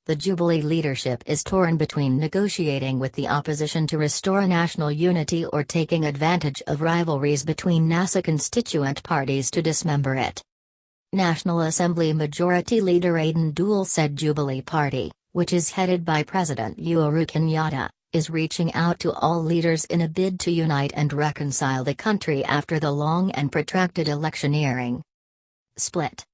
the Jubilee leadership is torn between negotiating with the opposition to restore national unity or taking advantage of rivalries between NASA constituent parties to dismember it. National Assembly Majority Leader Aden Duale said Jubilee Party, which is headed by President Uhuru Kenyatta, is reaching out to all leaders in a bid to unite and reconcile the country after the long and protracted electioneering split.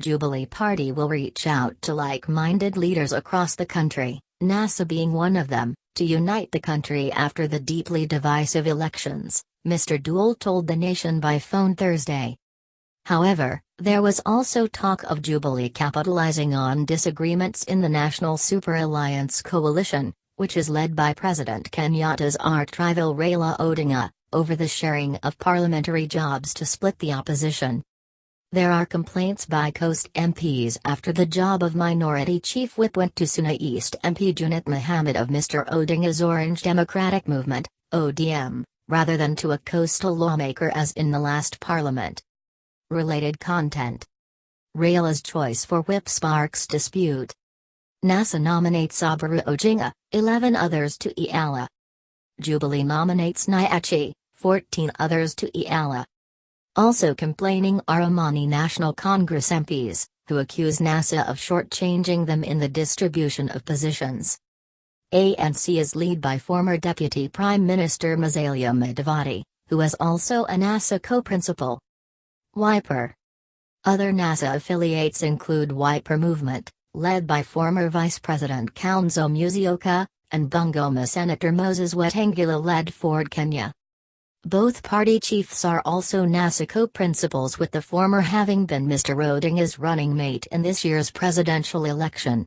Jubilee Party will reach out to like-minded leaders across the country, NASA being one of them, to unite the country after the deeply divisive elections, Mr. Duale told the nation by phone Thursday. However, there was also talk of Jubilee capitalizing on disagreements in the National Super Alliance coalition, which is led by President Kenyatta's arch-rival Raila Odinga, over the sharing of parliamentary jobs to split the opposition. There are complaints by Coast MPs after the job of Minority Chief Whip went to Suna East MP Junit Mohammed of Mr. Odinga's Orange Democratic Movement, ODM, rather than to a coastal lawmaker as in the last parliament. Related content. Raila's choice for Whip sparks dispute. NASA nominates Raila Odinga, 11 others to Iala. Jubilee nominates Nyachi, 14 others to Iala. Also complaining are Amani National Congress MPs, who accuse NASA of shortchanging them in the distribution of positions. ANC is led by former Deputy Prime Minister Musalia Mudavadi, who is also a NASA co-principal. Wiper. Other NASA affiliates include Wiper Movement, led by former Vice President Kalonzo Musyoka, and Bungoma Senator Moses Wetangula led Ford Kenya. Both party chiefs are also NASA co-principals, with the former having been Mr. Odinga's running mate in this year's presidential election.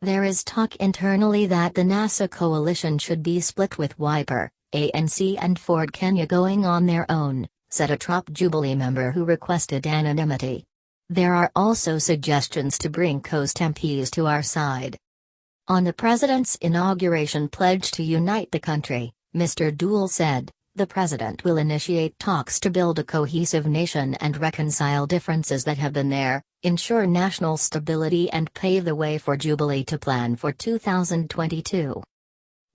There is talk internally that the NASA coalition should be split, with Wiper, ANC and Ford Kenya going on their own, said a top Jubilee member who requested anonymity. There are also suggestions to bring Coast MPs to our side. On the president's inauguration pledge to unite the country, Mr. Duale said, "The president will initiate talks to build a cohesive nation and reconcile differences that have been there, ensure national stability and pave the way for Jubilee to plan for 2022.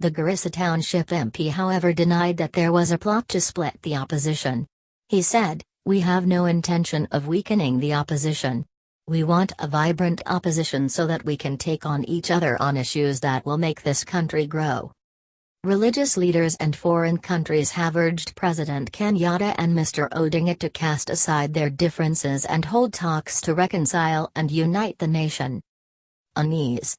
The Garissa Township MP however denied that there was a plot to split the opposition. He said, "We have no intention of weakening the opposition. We want a vibrant opposition so that we can take on each other on issues that will make this country grow." Religious leaders and foreign countries have urged President Kenyatta and Mr. Odinga to cast aside their differences and hold talks to reconcile and unite the nation. Unease.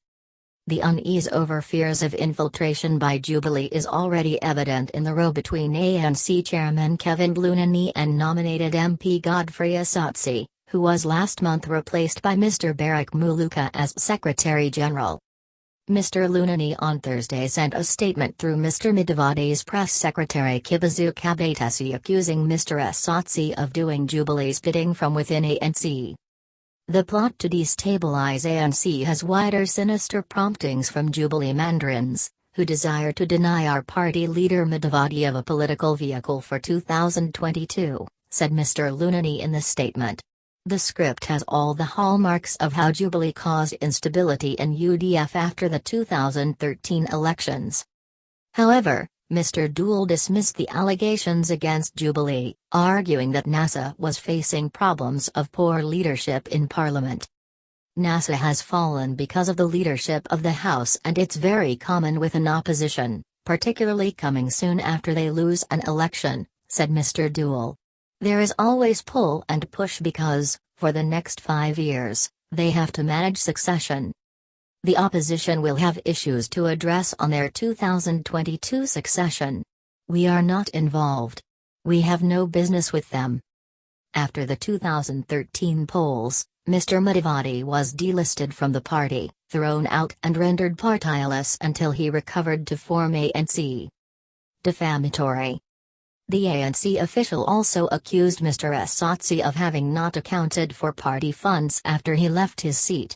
The unease over fears of infiltration by Jubilee is already evident in the row between ANC Chairman Kevin Lunani and nominated MP Godfrey Asotsi, who was last month replaced by Mr. Barack Muluka as Secretary General. Mr. Lunani on Thursday sent a statement through Mr. Mudavadi's press secretary Kibizu Kabetesi accusing Mr. Asotsi of doing Jubilee's bidding from within ANC. The plot to destabilize ANC has wider sinister promptings from Jubilee mandarins, who desire to deny our party leader Mudavadi of a political vehicle for 2022, said Mr. Lunani in the statement. The script has all the hallmarks of how Jubilee caused instability in UDF after the 2013 elections. However, Mr. Duale dismissed the allegations against Jubilee, arguing that NASA was facing problems of poor leadership in Parliament. NASA has fallen because of the leadership of the House, and it's very common with an opposition, particularly coming soon after they lose an election, said Mr. Duale. There is always pull and push because, for the next 5 years, they have to manage succession. The opposition will have issues to address on their 2022 succession. We are not involved. We have no business with them. After the 2013 polls, Mr. Mudavadi was delisted from the party, thrown out and rendered partyless until he recovered to form ANC. Defamatory. The ANC official also accused Mr. Asotsi of having not accounted for party funds after he left his seat.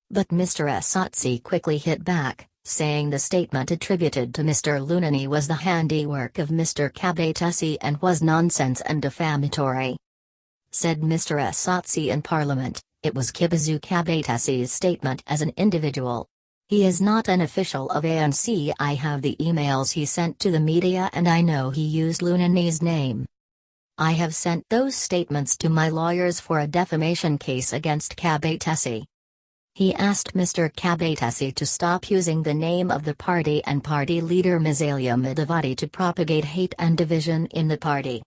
But Mr. Asotsi quickly hit back, saying the statement attributed to Mr. Lunani was the handiwork of Mr. Kabetesi and was nonsense and defamatory. Said Mr. Asotsi in Parliament, It was Kibizu Kabatesi's statement as an individual. He is not an official of ANC. I have the emails he sent to the media and I know he used Lunani's name. I have sent those statements to my lawyers for a defamation case against Kabatesi. He asked Mr. Kabatesi to stop using the name of the party and party leader Musalia Mudavadi to propagate hate and division in the party.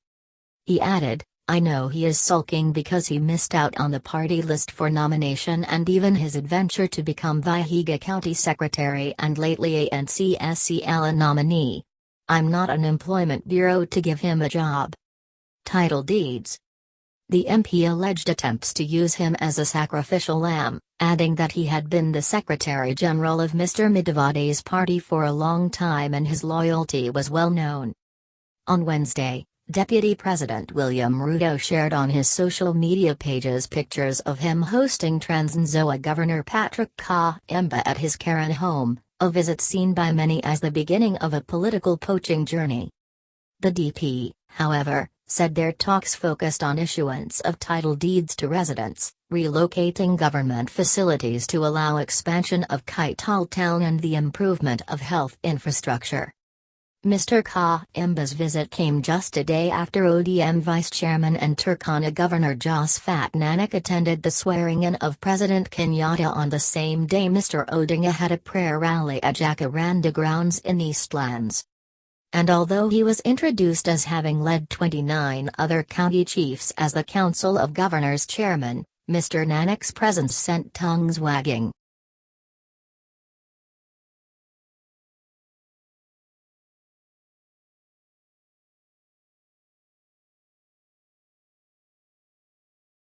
He added, I know he is sulking because he missed out on the party list for nomination and even his adventure to become Vihiga County Secretary and lately ANC SCL nominee. I'm not an employment bureau to give him a job. Title deeds. The MP alleged attempts to use him as a sacrificial lamb, adding that he had been the Secretary General of Mr. Mudavadi's party for a long time and his loyalty was well known. On Wednesday, Deputy President William Ruto shared on his social media pages pictures of him hosting Trans Nzoia Governor Patrick Kayemba at his Karen home, a visit seen by many as the beginning of a political poaching journey. The DP, however, said their talks focused on issuance of title deeds to residents, relocating government facilities to allow expansion of Kaital town and the improvement of health infrastructure. Mr. Kayemba's visit came just a day after ODM Vice Chairman and Turkana Governor Jos Fat Nanak attended the swearing-in of President Kenyatta on the same day Mr. Odinga had a prayer rally at Jacaranda grounds in Eastlands. And although he was introduced as having led 29 other county chiefs as the Council of Governors chairman, Mr. Nanak's presence sent tongues wagging.